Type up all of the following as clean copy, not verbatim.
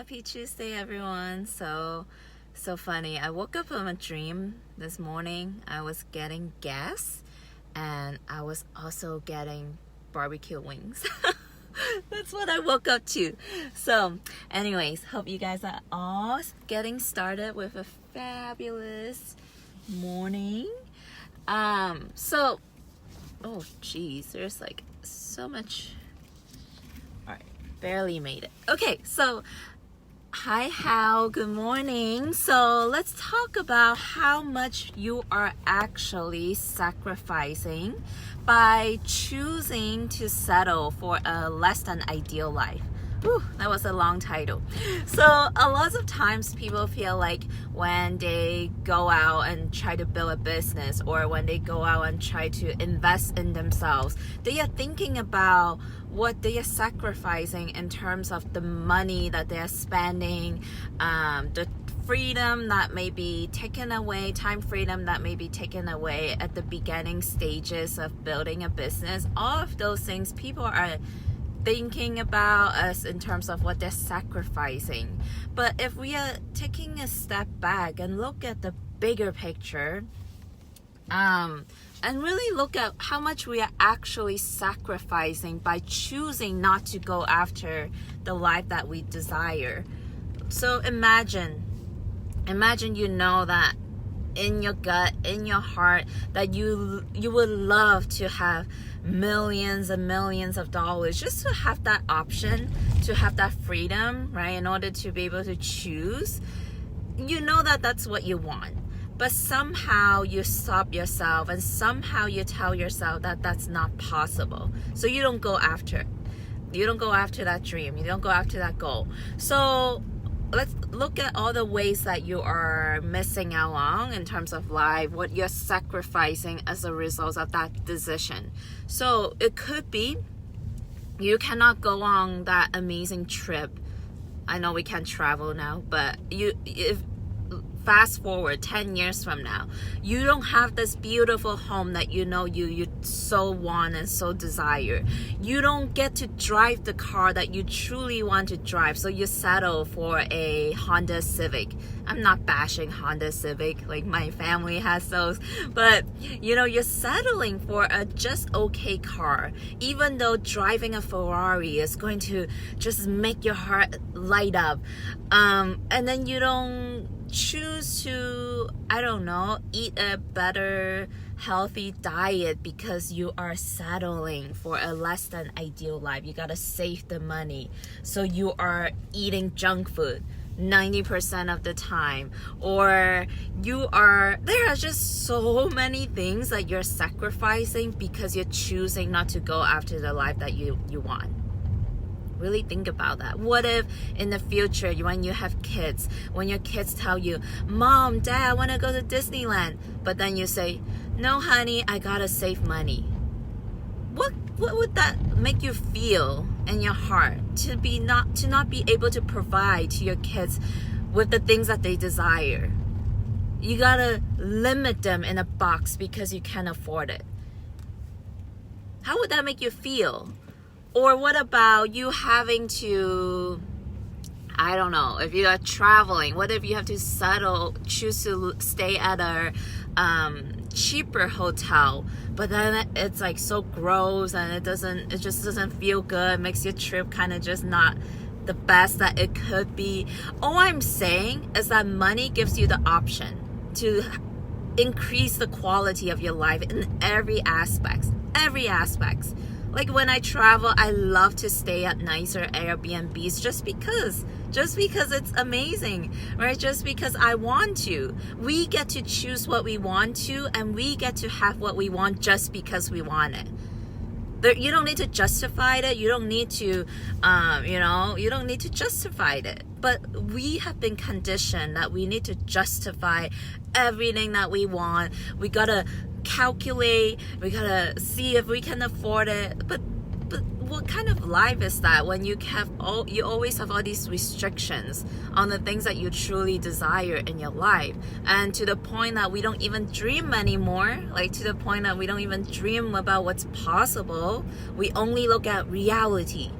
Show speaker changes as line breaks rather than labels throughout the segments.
Happy Tuesday, everyone. So funny. I woke up from a dream this morning. I was getting gas and I was also getting barbecue wings. That's what I woke up to. So anyways, hope you guys are all getting started with a fabulous morning. Oh geez, there's like so much. All right, barely made it. Okay, so hi, Hal, good morning. So let's talk about how much you are actually sacrificing by choosing to settle for a less than ideal life. Whew, that was a long title. So a lot of times people feel like when they go out and try to build a business, or when they go out and try to invest in themselves, they are thinking about what they are sacrificing in terms of the money that they are spending, the freedom that may be taken away, time freedom that may be taken away at the beginning stages of building a business. All of those things people are thinking about us in terms of what they're sacrificing. But if we are taking a step back and look at the bigger picture, and really look at how much we are actually sacrificing by choosing not to go after the life that we desire. So imagine you know that in your gut, in your heart, that you would love to have millions and millions of dollars, just to have that option, to have that freedom, right? In order to be able to choose, you know that that's what you want. But somehow you stop yourself and somehow you tell yourself that that's not possible. So you don't go after. You don't go after that dream. You don't go after that goal. So let's look at all the ways that you are missing out on in terms of life, what you're sacrificing as a result of that decision. So it could be you cannot go on that amazing trip. I know we can't travel now, but if fast forward 10 years from now, you don't have this beautiful home that you know you so want and so desire. You don't get to drive the car that you truly want to drive, so you settle for a Honda Civic. I'm not bashing Honda Civic, like my family has those, but you're settling for a just okay car, even though driving a Ferrari is going to just make your heart light up, and then you don't choose to, eat a better healthy diet because you are settling for a less than ideal life. You gotta save the money, so you are eating junk food 90% of the time, or there are just so many things that you're sacrificing because you're choosing not to go after the life that you want. Really think about that. What if in the future, when you have kids, when your kids tell you, Mom, Dad, I want to go to Disneyland, but then you say, no honey, I gotta save money. What would that make you feel in your heart to not be able to provide to your kids with the things that they desire? You gotta limit them in a box because you can't afford it. How would that make you feel? Or what about you having to, if you are traveling, what if you have to choose to stay at a cheaper hotel, but then it's like so gross and it just doesn't feel good, makes your trip kind of just not the best that it could be. All I'm saying is that money gives you the option to increase the quality of your life in every aspect. Like when I travel, I love to stay at nicer Airbnbs just because it's amazing, right? Just because I want to. We get to choose what we want to, and we get to have what we want just because we want it. You don't need to justify it. You don't need to, you don't need to justify it. But we have been conditioned that we need to justify everything that we want. We gotta calculate, we gotta see if we can afford it. But what kind of life is that when you always have all these restrictions on the things that you truly desire in your life, and to the point that we don't even dream anymore, like to the point that we don't even dream about what's possible. We only look at reality.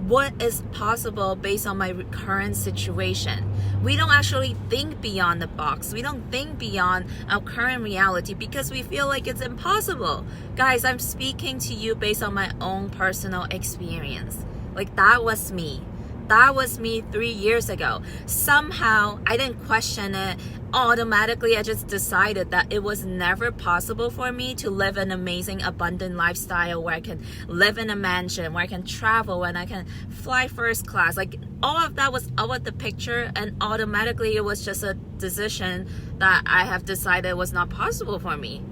what is possible based on my current situation. We don't actually think beyond the box. We don't think beyond our current reality because we feel like it's impossible. Guys, I'm speaking to you based on my own personal experience. Like, that was me. That was me 3 years ago. Somehow, I didn't question it. Automatically, I just decided that it was never possible for me to live an amazing, abundant lifestyle where I can live in a mansion, where I can travel, and I can fly first class. Like, all of that was out of the picture, and automatically it was just a decision that I have decided was not possible for me.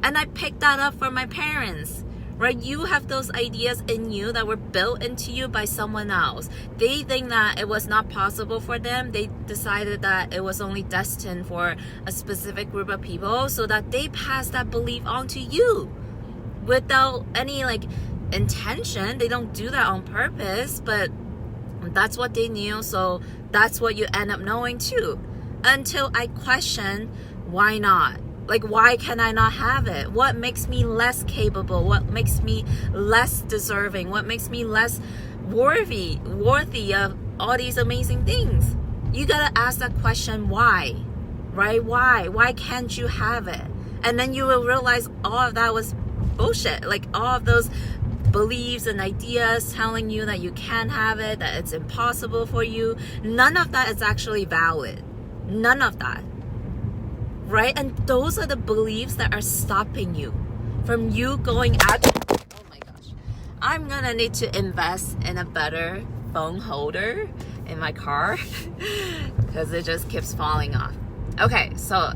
And I picked that up from my parents. Right? You have those ideas in you that were built into you by someone else. They think that it was not possible for them. They decided that it was only destined for a specific group of people, so that they pass that belief on to you without any like intention. They don't do that on purpose, but that's what they knew, so that's what you end up knowing too. Until I question, why not? Like, why can I not have it? What makes me less capable? What makes me less deserving? What makes me less worthy of all these amazing things? You gotta ask that question, why? Right? Why can't you have it? And then you will realize all of that was bullshit. Like, all of those beliefs and ideas telling you that you can't have it, that it's impossible for you, none of that is actually valid. None of that. Right? And those are the beliefs that are stopping you from you going out. Oh my gosh. I'm gonna need to invest in a better phone holder in my car because it just keeps falling off. Okay, so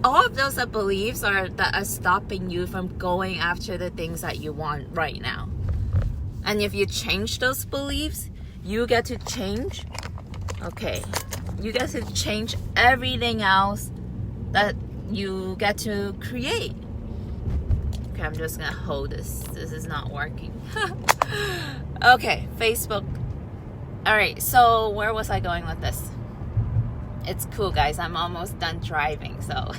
all of those beliefs that are stopping you from going after the things that you want right now. And if you change those beliefs, you get to change. Okay, you get to change everything else that you get to create. Okay, I'm just gonna hold this. This is not working. Okay, Facebook. All right, so where was I going with this? It's cool, guys. I'm almost done driving, so.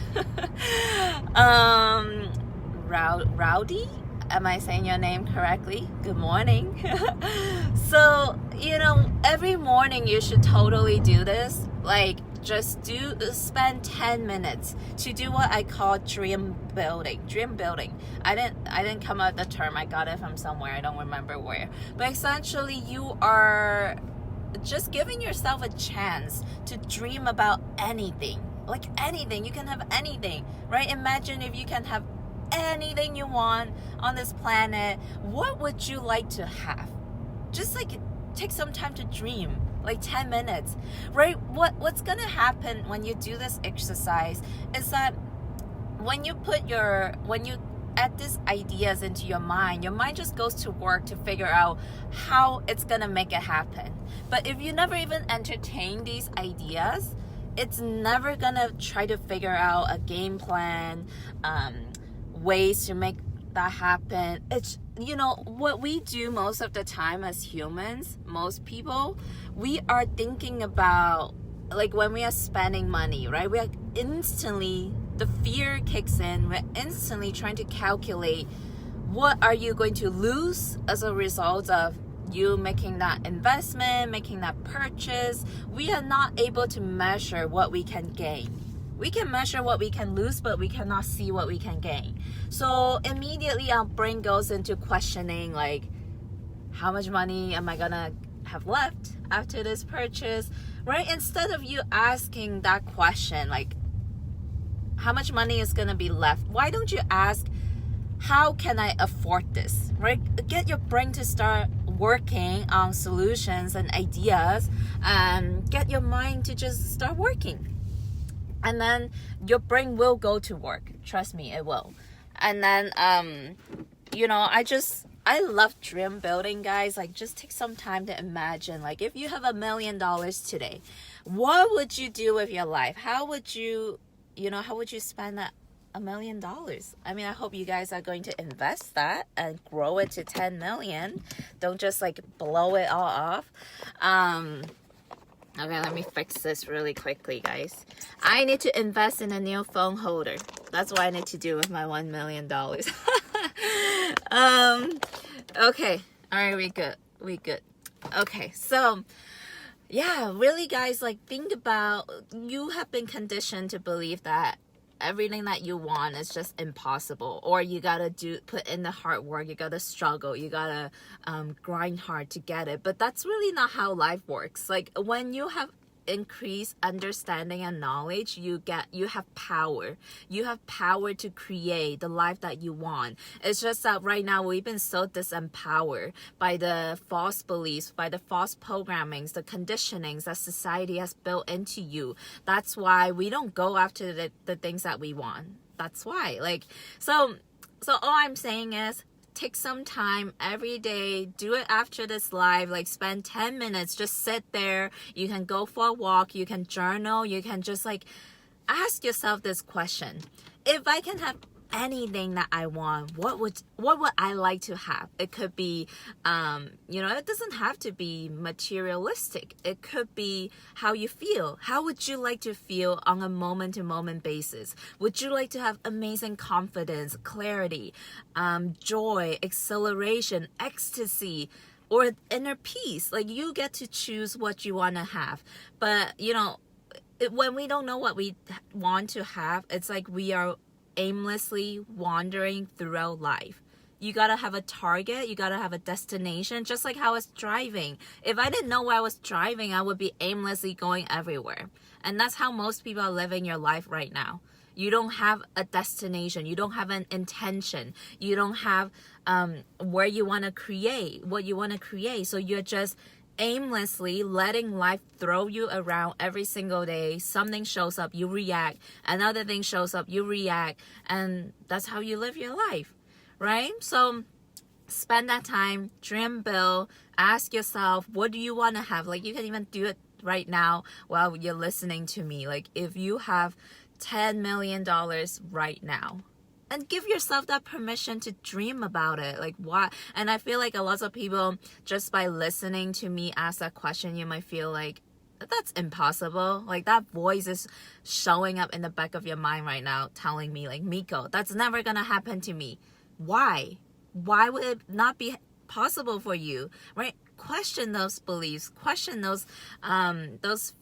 Rowdy? Am I saying your name correctly? Good morning. So, every morning you should totally do this. Like, just spend 10 minutes to do what I call dream building. I didn't come up with the term. I got it from somewhere. I don't remember where. But essentially, you are just giving yourself a chance to dream about anything. Like anything. You can have anything, right? Imagine if you can have anything you want on this planet. What would you like to have? Just like take some time to dream. Like 10 minutes, right? What's gonna happen when you do this exercise is that when you add these ideas into your mind just goes to work to figure out how it's gonna make it happen. But if you never even entertain these ideas, it's never gonna try to figure out a game plan, ways to make that happen. It's what we do most of the time as humans, most people, we are thinking about, like, when we are spending money, right? We are instantly, the fear kicks in. We're instantly trying to calculate what are you going to lose as a result of you making that investment, making that purchase. We are not able to measure what we can gain. We can measure what we can lose, but we cannot see what we can gain. So immediately our brain goes into questioning, like, how much money am I gonna have left after this purchase, right? Instead of you asking that question, like, how much money is gonna be left? Why don't you ask, how can I afford this, right? Get your brain to start working on solutions and ideas, and get your mind to just start working. And then your brain will go to work. Trust me, it will. And then, I love dream building, guys. Like, just take some time to imagine, like, if you have $1 million today, what would you do with your life? How would you spend that $1 million? I mean, I hope you guys are going to invest that and grow it to 10 million. Don't just like blow it all off. Okay, let me fix this really quickly, guys. I need to invest in a new phone holder. That's what I need to do with my $1 million. Okay. All right, we good. We good. Okay, so yeah, really guys, like think about, you have been conditioned to believe that everything that you want is just impossible, or you gotta put in the hard work, you gotta struggle, you gotta grind hard to get it. But that's really not how life works. Like when you have increased understanding and knowledge, you have power. You have power to create the life that you want. It's just that right now we've been so disempowered by the false beliefs, by the false programmings, the conditionings that society has built into you. That's why we don't go after the things that we want. That's why, like, so all I'm saying is, take some time every day, do it after this live, like spend 10 minutes, just sit there. You can go for a walk, you can journal, you can just like ask yourself this question: if I can have anything that I want, what would I like to have? It could be it doesn't have to be materialistic. It could be how you feel. How would you like to feel on a moment to moment basis? Would you like to have amazing confidence, clarity, joy, exhilaration, ecstasy, or inner peace? Like, you get to choose what you want to have. But when we don't know what we want to have, it's like we are aimlessly wandering throughout life. You gotta have a target, you gotta have a destination, just like how I was driving. If I didn't know where I was driving, I would be aimlessly going everywhere. And that's how most people are living your life right now. You don't have a destination, you don't have an intention, you don't have where you want to create, what you want to create. So you're just aimlessly letting life throw you around every single day. Something shows up, you react. Another thing shows up, you react. And that's how you live your life, right? So spend that time, dream big, ask yourself, what do you want to have? Like, you can even do it right now while you're listening to me. Like, if you have $10 million right now, and give yourself that permission to dream about it. Like, why? And I feel like a lot of people, just by listening to me ask that question, you might feel like, that's impossible. Like, that voice is showing up in the back of your mind right now telling me, like, Miko, that's never gonna happen to me. Why would it not be possible for you, right? Question those beliefs, question those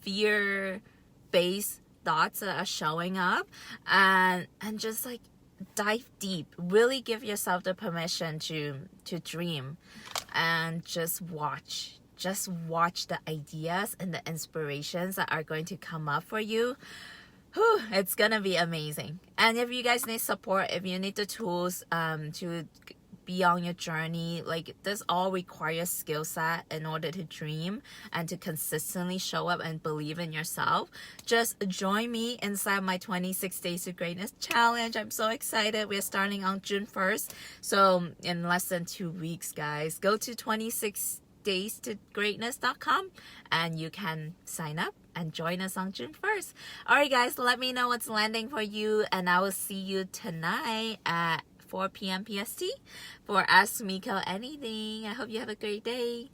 fear-based thoughts that are showing up, and just like dive deep. Really give yourself the permission to dream, and just watch the ideas and the inspirations that are going to come up for you. Whew, it's gonna be amazing. And if you guys need support, if you need the tools to be on your journey, like, this all requires skill set in order to dream and to consistently show up and believe in yourself. Just join me inside my 26 Days to Greatness challenge. I'm so excited. We're starting on June 1st. So in less than 2 weeks, guys, go to 26daystogreatness.com and you can sign up and join us on June 1st. All right, guys, let me know what's landing for you, and I will see you tonight at 4 p.m. PST for Ask Miko Anything. I hope you have a great day.